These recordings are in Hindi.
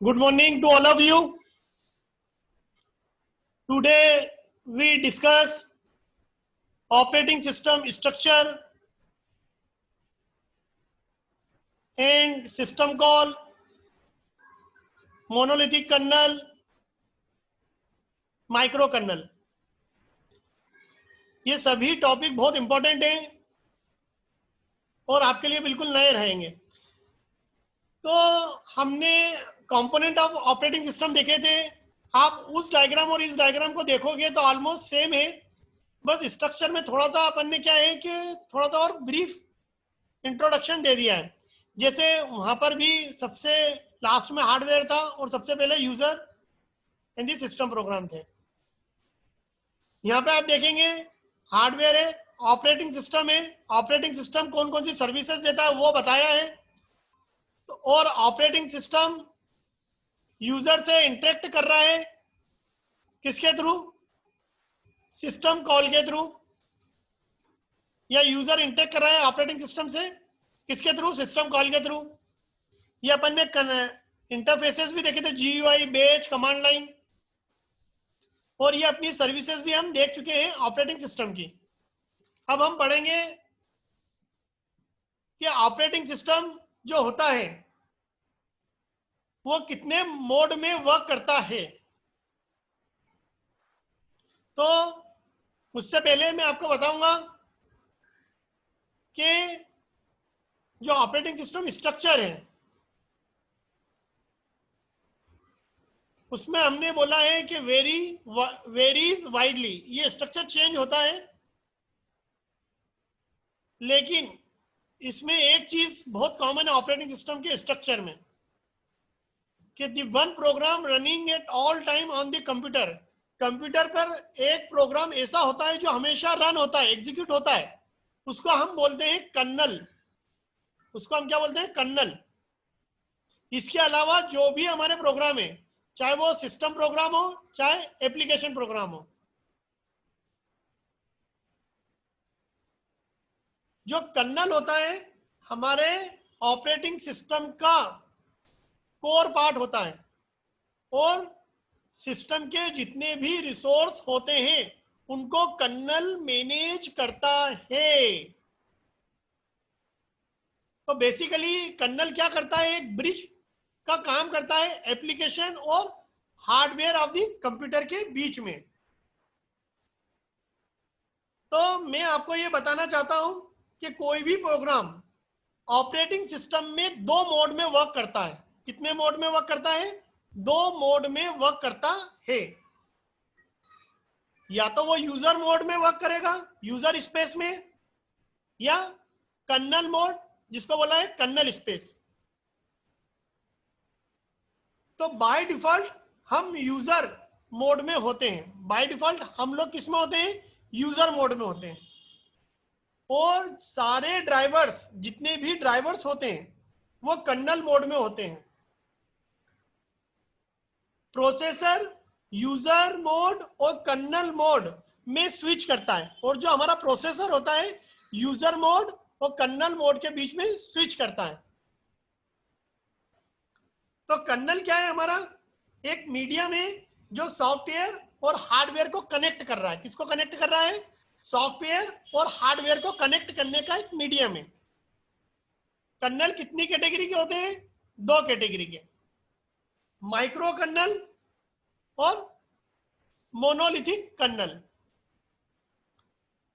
Good morning to all of you. Today we discuss operating system structure and system call, monolithic kernel, micro kernel. ये सभी टॉपिक बहुत इंपॉर्टेंट हैं और आपके लिए बिल्कुल नए रहेंगे। तो हमने कंपोनेंट ऑफ ऑपरेटिंग सिस्टम देखे थे। आप उस डायग्राम और इस डायग्राम को देखोगे तो ऑलमोस्ट सेम है, बस स्ट्रक्चर में थोड़ा सा अपन ने क्या है कि थोड़ा सा और ब्रीफ इंट्रोडक्शन दे दिया है। जैसे वहां पर भी सबसे लास्ट में हार्डवेयर था और सबसे पहले user and the system program थे। यहाँ पे आप देखेंगे हार्डवेयर है, ऑपरेटिंग सिस्टम है। ऑपरेटिंग सिस्टम कौन कौन सी सर्विसेज देता है वो बताया है। तो और ऑपरेटिंग सिस्टम यूजर से इंटरेक्ट कर रहा है किसके थ्रू? सिस्टम कॉल के थ्रू। या यूजर इंटरेक्ट कर रहा है ऑपरेटिंग सिस्टम से किसके थ्रू? सिस्टम कॉल के थ्रू। ये अपन ने इंटरफेसेस भी देखे थे, GUI, बैच, कमांड लाइन, और ये अपनी सर्विसेज भी हम देख चुके हैं ऑपरेटिंग सिस्टम की। अब हम पढ़ेंगे कि ऑपरेटिंग सिस्टम जो होता है वो कितने मोड में वर्क करता है। तो उससे पहले मैं आपको बताऊंगा कि जो ऑपरेटिंग सिस्टम स्ट्रक्चर है उसमें हमने बोला है कि वेरीज वाइडली। ये स्ट्रक्चर चेंज होता है, लेकिन इसमें एक चीज बहुत कॉमन है ऑपरेटिंग सिस्टम के स्ट्रक्चर में कि the one program running at all time on the computer. Computer पर एक प्रोग्राम ऐसा होता है जो हमेशा रन होता है, एग्जीक्यूट होता है, उसको हम बोलते हैं कर्नल। उसको हम क्या बोलते हैं? कर्नल। इसके अलावा जो भी हमारे प्रोग्राम है, चाहे वो सिस्टम प्रोग्राम हो चाहे एप्लीकेशन प्रोग्राम हो, जो कर्नल होता है हमारे ऑपरेटिंग सिस्टम का कोर पार्ट होता है, और सिस्टम के जितने भी रिसोर्स होते हैं उनको कर्नल मैनेज करता है। तो बेसिकली कर्नल क्या करता है? एक ब्रिज का काम करता है एप्लीकेशन और हार्डवेयर ऑफ द कंप्यूटर के बीच में। तो मैं आपको ये बताना चाहता हूं कि कोई भी प्रोग्राम ऑपरेटिंग सिस्टम में दो मोड में वर्क करता है। कितने मोड में वर्क करता है? दो मोड में वर्क करता है। या तो वो यूजर मोड में वर्क करेगा, यूजर स्पेस में, या कर्नल मोड जिसको बोला है कर्नल स्पेस। तो बाय डिफॉल्ट हम यूजर मोड में होते हैं। बाय डिफॉल्ट हम लोग किस में होते हैं? यूजर मोड में होते हैं। और सारे ड्राइवर्स, जितने भी ड्राइवर्स होते हैं वो कर्नल मोड में होते हैं। प्रोसेसर यूजर मोड और कर्नल मोड में स्विच करता है, और जो हमारा प्रोसेसर होता है यूजर मोड और कर्नल मोड के बीच में स्विच करता है। तो कर्नल क्या है हमारा? एक मीडियम है जो सॉफ्टवेयर और हार्डवेयर को कनेक्ट कर रहा है। किसको कनेक्ट कर रहा है? सॉफ्टवेयर और हार्डवेयर को कनेक्ट करने का एक मीडियम है। कर्नल कितनी कैटेगरी के होते हैं? दो कैटेगरी के, माइक्रो कर्नल और मोनोलिथिक कर्नल।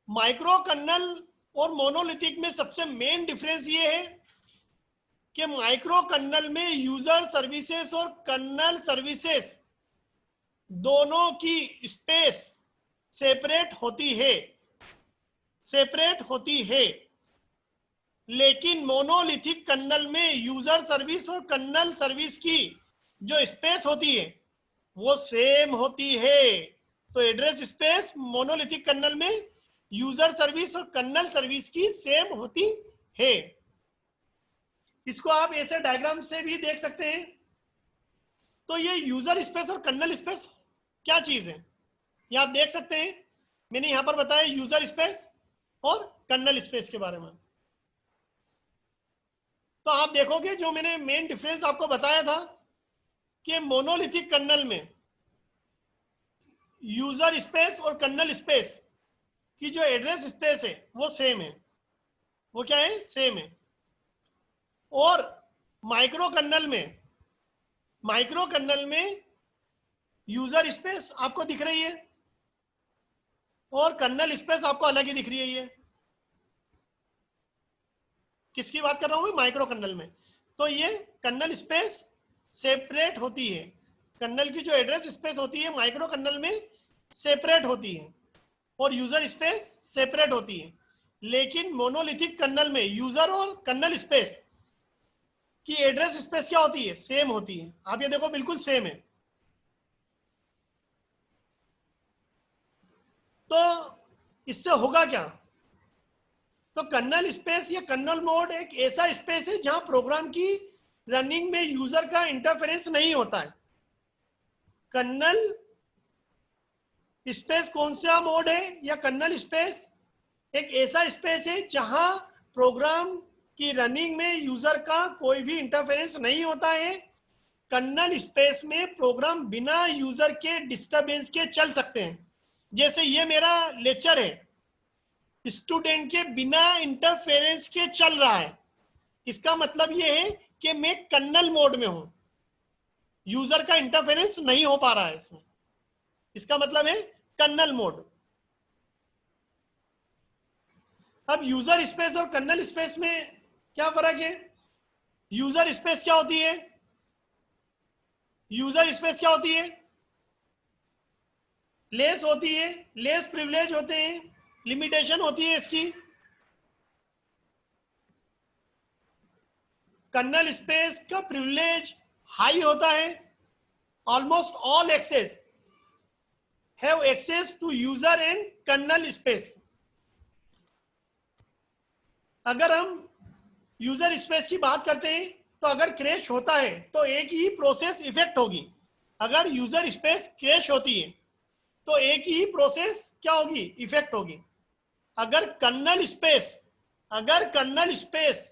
माइक्रो कर्नल और मोनोलिथिक में सबसे मेन डिफरेंस ये है कि माइक्रो कर्नल में यूजर सर्विसेज और कर्नल सर्विसेज दोनों की स्पेस सेपरेट होती है, लेकिन मोनोलिथिक कर्नल में यूजर सर्विस और कर्नल सर्विस की जो स्पेस होती है वो सेम होती है। तो एड्रेस स्पेस मोनोलिथिक कर्नल में यूजर सर्विस और कर्नल सर्विस की सेम होती है। इसको आप ऐसे डायग्राम से भी देख सकते हैं। तो ये यूजर स्पेस और कर्नल स्पेस क्या चीज है ये आप देख सकते हैं। मैंने यहां पर बताया यूजर स्पेस और कर्नल स्पेस के बारे में। तो आप देखोगे जो मैंने मेन डिफरेंस आपको बताया था कि मोनोलिथिक कर्नल में यूजर स्पेस और कर्नल स्पेस की जो एड्रेस स्पेस है वो सेम है, वो क्या है, सेम है। और माइक्रो कर्नल में यूजर स्पेस आपको दिख रही है और कर्नल स्पेस आपको अलग ही दिख रही है। ये किसकी बात कर रहा हूं मैं, माइक्रो कर्नल में। तो ये कर्नल स्पेस सेपरेट होती है, कर्नल की जो एड्रेस स्पेस होती है माइक्रो कर्नल में सेपरेट होती है और यूजर स्पेस सेपरेट होती है। लेकिन मोनोलिथिक कर्नल में यूजर और कर्नल स्पेस की एड्रेस स्पेस क्या होती है, सेम होती है। आप ये देखो बिल्कुल सेम है। तो इससे होगा क्या, तो कर्नल स्पेस या कर्नल मोड एक ऐसा स्पेस है जहां प्रोग्राम की रनिंग में यूजर का इंटरफेरेंस नहीं होता है। कर्नल स्पेस कौन सा मोड है, या कर्नल स्पेस एक ऐसा स्पेस है जहां प्रोग्राम की रनिंग में यूजर का कोई भी इंटरफेरेंस नहीं होता है। कर्नल स्पेस में प्रोग्राम बिना यूजर के डिस्टरबेंस के चल सकते हैं। जैसे ये मेरा लेक्चर है, स्टूडेंट के बिना इंटरफेरेंस के चल रहा है, इसका मतलब ये है कि मैं कर्नल मोड में हूं, यूजर का इंटरफेरेंस नहीं हो पा रहा है इसमें, इसका मतलब है कर्नल मोड। अब यूजर स्पेस और कर्नल स्पेस में क्या फर्क है। यूजर स्पेस क्या होती है, यूजर स्पेस क्या होती है, लेस होती है, लेस प्रिविलेज होते हैं, लिमिटेशन होती है इसकी। कर्नल स्पेस का प्रिविलेज हाई होता है, almost all access have access to user and kernel space. अगर हम यूजर स्पेस की बात करते हैं तो अगर क्रैश होता है तो एक ही प्रोसेस इफेक्ट होगी। अगर यूजर स्पेस क्रैश होती है तो एक ही प्रोसेस क्या होगी, इफेक्ट होगी। अगर कर्नल स्पेस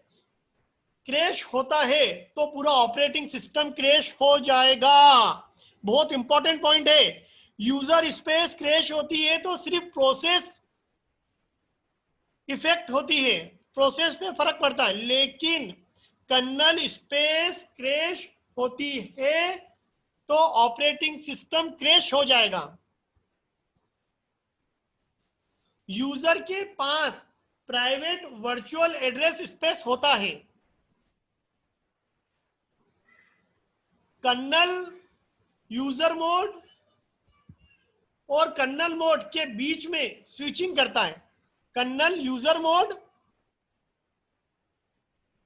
क्रैश होता है तो पूरा ऑपरेटिंग सिस्टम क्रैश हो जाएगा। बहुत इंपॉर्टेंट पॉइंट है, यूजर स्पेस क्रैश होती है तो सिर्फ प्रोसेस इफेक्ट होती है, प्रोसेस पे फर्क पड़ता है। लेकिन कर्नल स्पेस क्रैश होती है तो ऑपरेटिंग सिस्टम क्रैश हो जाएगा। यूजर के पास प्राइवेट वर्चुअल एड्रेस स्पेस होता है। कर्नल यूजर मोड और कर्नल मोड के बीच में स्विचिंग करता है, कर्नल यूजर मोड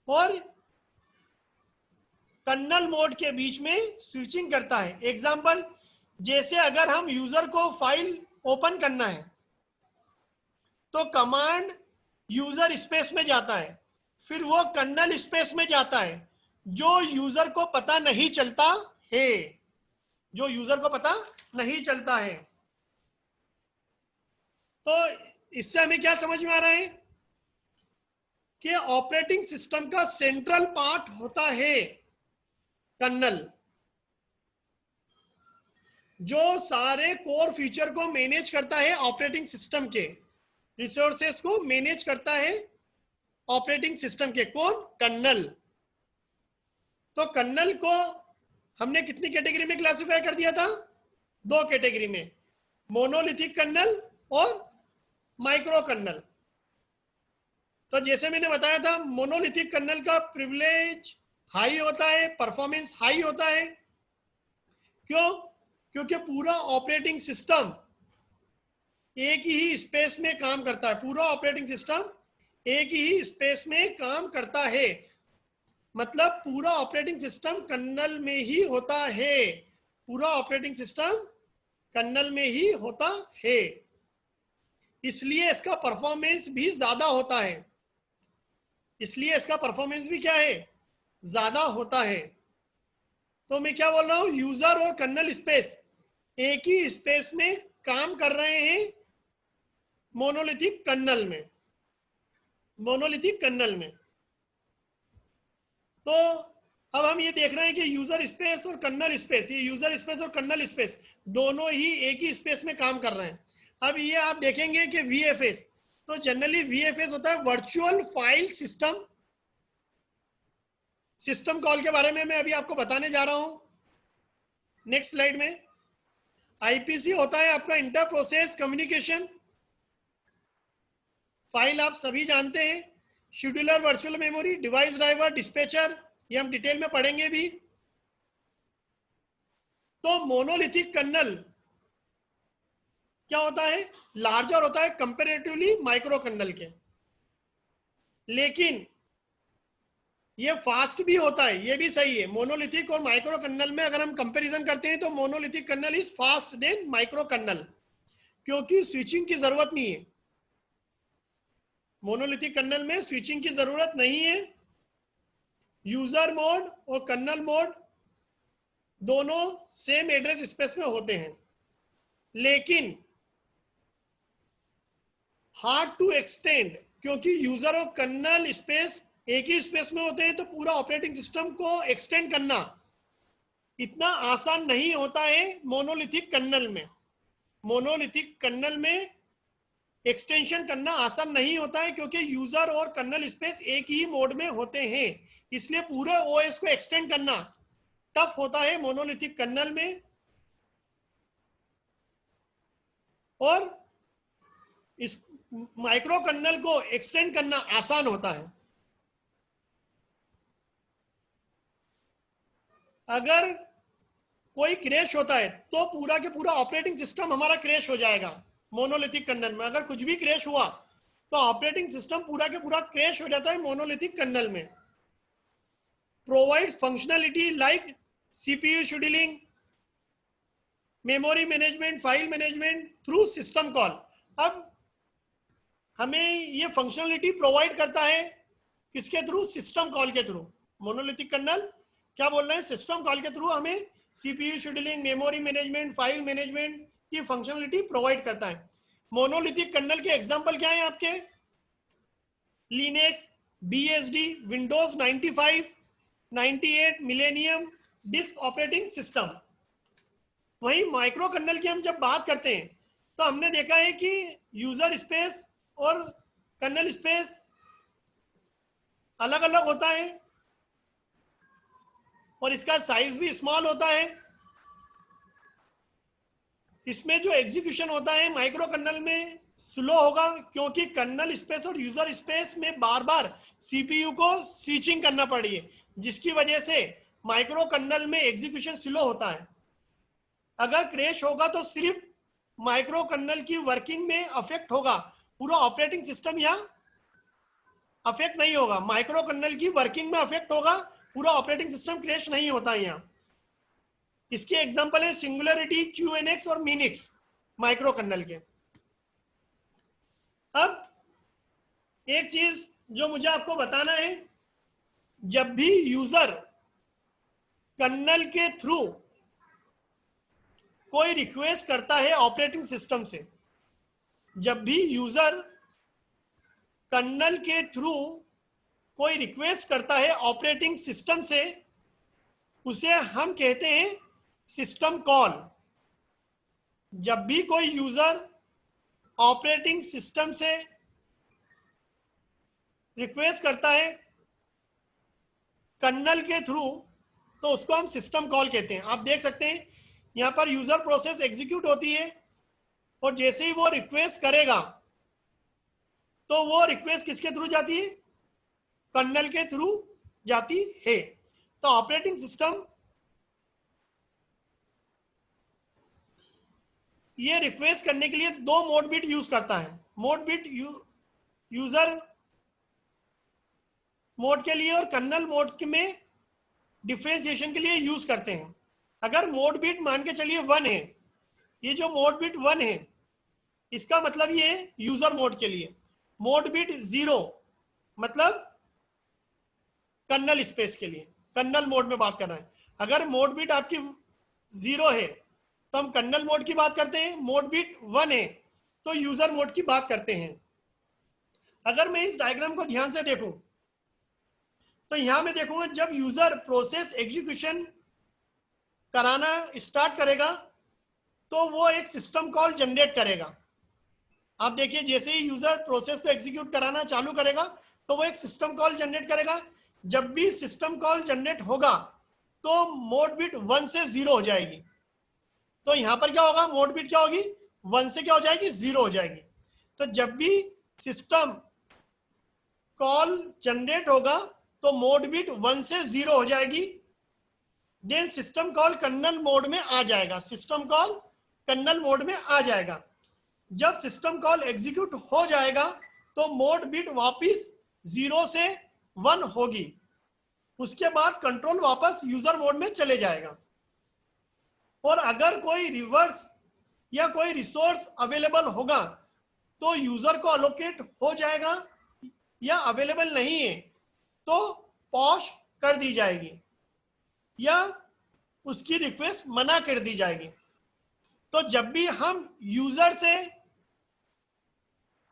और कर्नल मोड के बीच में स्विचिंग करता है। एग्जांपल, जैसे अगर हम यूजर को फाइल ओपन करना है तो कमांड यूजर स्पेस में जाता है, फिर वो कर्नल स्पेस में जाता है, जो यूजर को पता नहीं चलता है, जो यूजर को पता नहीं चलता है। तो इससे हमें क्या समझ में आ रहा है कि ऑपरेटिंग सिस्टम का सेंट्रल पार्ट होता है कर्नल, जो सारे कोर फीचर को मैनेज करता है, ऑपरेटिंग सिस्टम के रिसोर्सेस को मैनेज करता है ऑपरेटिंग सिस्टम के, कौन, कर्नल। तो कर्नल को हमने कितनी कैटेगरी में क्लासिफाई कर दिया था, दो कैटेगरी में, मोनोलिथिक कर्नल और माइक्रो कर्नल। तो जैसे मैंने बताया था, मोनोलिथिक कर्नल का प्रिविलेज हाई होता है, परफॉर्मेंस हाई होता है। क्यों, क्योंकि पूरा ऑपरेटिंग सिस्टम एक ही स्पेस में काम करता है, पूरा ऑपरेटिंग सिस्टम एक ही स्पेस में काम करता है, मतलब पूरा ऑपरेटिंग सिस्टम कर्नल में ही होता है, पूरा ऑपरेटिंग सिस्टम कर्नल में ही होता है, इसलिए इसका परफॉर्मेंस भी ज्यादा होता है, इसलिए इसका परफॉर्मेंस भी क्या है, ज्यादा होता है। तो मैं क्या बोल रहा हूं, यूजर और कर्नल स्पेस एक ही स्पेस में काम कर रहे हैं मोनोलिथिक कर्नल में, मोनोलिथिक कर्नल में। तो अब हम ये देख रहे हैं कि यूजर स्पेस और कर्नल स्पेस, ये यूजर स्पेस और कर्नल स्पेस दोनों ही एक ही स्पेस में काम कर रहे हैं। अब ये आप देखेंगे कि VFS, तो जनरली VFS होता है virtual file system. System call के बारे में मैं अभी आपको बताने जा रहा हूं नेक्स्ट स्लाइड में। IPC होता है आपका इंटर प्रोसेस कम्युनिकेशन। फाइल आप सभी जानते हैं, scheduler, virtual memory, device driver, dispatcher, ये हम डिटेल में पढ़ेंगे भी। तो मोनोलिथिक कर्नल क्या होता है, लार्जर होता है कंपैरेटिवली माइक्रो कर्नल के, लेकिन ये फास्ट भी होता है, ये भी सही है। मोनोलिथिक और माइक्रो कर्नल में अगर हम कंपैरिजन करते हैं तो monolithic kernel is fast than micro kernel, क्योंकि स्विचिंग की जरूरत नहीं है। मोनोलिथिक कर्नल में स्विचिंग की जरूरत नहीं है। यूजर मोड और कर्नल मोड दोनों सेम एड्रेस स्पेस में होते हैं, लेकिन हार्ड टू एक्सटेंड, क्योंकि यूजर और कर्नल स्पेस एक ही स्पेस में होते हैं, तो पूरा ऑपरेटिंग सिस्टम को एक्सटेंड करना इतना आसान नहीं होता है मोनोलिथिक कर्नल में। मोनोलिथिक कर्नल में एक्सटेंशन करना आसान नहीं होता है, क्योंकि यूजर और कर्नल स्पेस एक ही मोड में होते हैं, इसलिए पूरे ओएस को एक्सटेंड करना टफ होता है मोनोलिथिक कर्नल में, और इस माइक्रो कर्नल को एक्सटेंड करना आसान होता है। अगर कोई क्रैश होता है तो पूरा के पूरा ऑपरेटिंग सिस्टम हमारा क्रैश हो जाएगा मोनोलिथिक कर्नल में। अगर कुछ भी क्रैश हुआ तो ऑपरेटिंग सिस्टम पूरा के पूरा क्रैश हो जाता है मोनोलिथिक कर्नल में। Provides functionality like CPU scheduling, memory management, file management through system call. अब हमें ये फंक्शनलिटी प्रोवाइड करता है किसके थ्रू, सिस्टम कॉल के थ्रू। मोनोलिथिक कर्नल क्या बोल रहे हैं, सिस्टम कॉल के थ्रू हमें CPU scheduling, memory management, file management की फंक्शनलिटी प्रोवाइड करता है। मोनोलिथिक कर्नल के एग्जांपल क्या है आपके, Linux, BSD, Windows 95, 98, millennium, disk operating system. वहीं माइक्रो कर्नल की हम जब बात करते हैं तो हमने देखा है कि यूजर स्पेस और कर्नल स्पेस अलग अलग होता है, और इसका साइज भी स्मॉल होता है। इसमें जो एग्जीक्यूशन होता है माइक्रो कर्नल में स्लो होगा, क्योंकि कर्नल स्पेस और यूजर स्पेस में बार बार CPU को स्विचिंग करना पड़ी है, जिसकी वजह से माइक्रो कर्नल में एग्जीक्यूशन स्लो होता है। अगर क्रैश होगा तो सिर्फ माइक्रो कर्नल की वर्किंग में अफेक्ट होगा, पूरा ऑपरेटिंग सिस्टम यहाँ अफेक्ट नहीं होगा। माइक्रो कर्नल की वर्किंग में अफेक्ट होगा, पूरा ऑपरेटिंग सिस्टम क्रैश नहीं होता है यहाँ। इसके एग्जांपल है सिंगुलरिटी, QNX और मिनिक्स माइक्रो कर्नल के। अब एक चीज जो मुझे आपको बताना है, जब भी यूजर कर्नल के थ्रू कोई रिक्वेस्ट करता है ऑपरेटिंग सिस्टम से, जब भी यूजर कर्नल के थ्रू कोई रिक्वेस्ट करता है ऑपरेटिंग सिस्टम से, उसे हम कहते हैं सिस्टम कॉल। जब भी कोई यूजर ऑपरेटिंग सिस्टम से रिक्वेस्ट करता है कर्नल के थ्रू, तो उसको हम सिस्टम कॉल कहते हैं। आप देख सकते हैं यहां पर यूजर प्रोसेस एग्जीक्यूट होती है, और जैसे ही वो रिक्वेस्ट करेगा तो वो रिक्वेस्ट किसके थ्रू जाती है, कर्नल के थ्रू जाती है। तो ऑपरेटिंग सिस्टम ये रिक्वेस्ट करने के लिए दो मोड बिट यूज करता है। मोड बिट यूजर मोड के लिए और कर्नल मोड में डिफरेंशिएशन के लिए यूज करते हैं। अगर मोड बिट मान के चलिए 1 है, ये जो मोड बिट 1 है इसका मतलब ये है यूजर मोड के लिए। मोड बिट 0 मतलब कर्नल स्पेस के लिए, कर्नल मोड में बात कर रहे हैं। अगर मोड बिट आपकी 0 है तो हम कर्नल मोड की बात करते हैं, मोड बिट 1 है तो यूजर मोड की बात करते हैं। अगर मैं इस डायग्राम को ध्यान से देखूं तो यहां मैं देखूंगा जब यूजर प्रोसेस एग्जीक्यूशन कराना स्टार्ट करेगा तो वो एक सिस्टम कॉल जनरेट करेगा। आप देखिए जैसे ही यूजर प्रोसेस को एग्जीक्यूट कराना चालू करेगा तो वो एक सिस्टम कॉल जनरेट करेगा। जब भी सिस्टम कॉल जनरेट होगा तो मोड बिट 1 से 0 हो जाएगी। तो यहां पर क्या होगा, मोड बिट क्या होगी, 1 से क्या हो जाएगी, 0 हो जाएगी। तो जब भी सिस्टम कॉल जनरेट होगा तो मोड बिट 1 से 0 हो जाएगी। Then system call kernel mode में आ जाएगा, सिस्टम कॉल कर्नल मोड में आ जाएगा। जब सिस्टम कॉल एग्जीक्यूट हो जाएगा तो मोड बिट वापस 0 से 1 होगी। उसके बाद कंट्रोल वापस यूजर मोड में चले जाएगा। और अगर कोई रिवर्स या कोई रिसोर्स अवेलेबल होगा तो यूजर को अलोकेट हो जाएगा, या अवेलेबल नहीं है तो पॉज कर दी जाएगी या उसकी रिक्वेस्ट मना कर दी जाएगी। तो जब भी हम यूजर से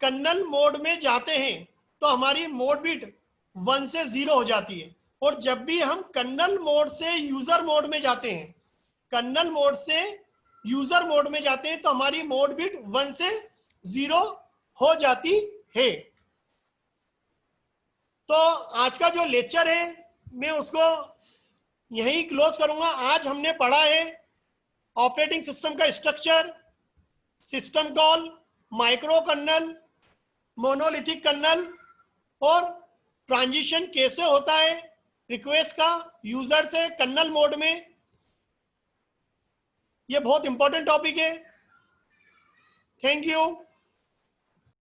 कर्नल मोड में जाते हैं तो हमारी मोड बिट 1 से 0 हो जाती है। और जब भी हम कर्नल मोड से यूजर मोड में जाते हैं, कर्नल मोड से यूजर मोड में जाते हैं तो हमारी मोड बिट 1 से 0 हो जाती है। तो आज का जो लेक्चर है मैं उसको यहीं क्लोज करूंगा। आज हमने पढ़ा है ऑपरेटिंग सिस्टम का structure, system call, micro kernel, monolithic kernel, और ट्रांजिशन कैसे होता है रिक्वेस्ट का यूजर से कर्नल मोड में। ये बहुत इंपॉर्टेंट टॉपिक है। Thank you.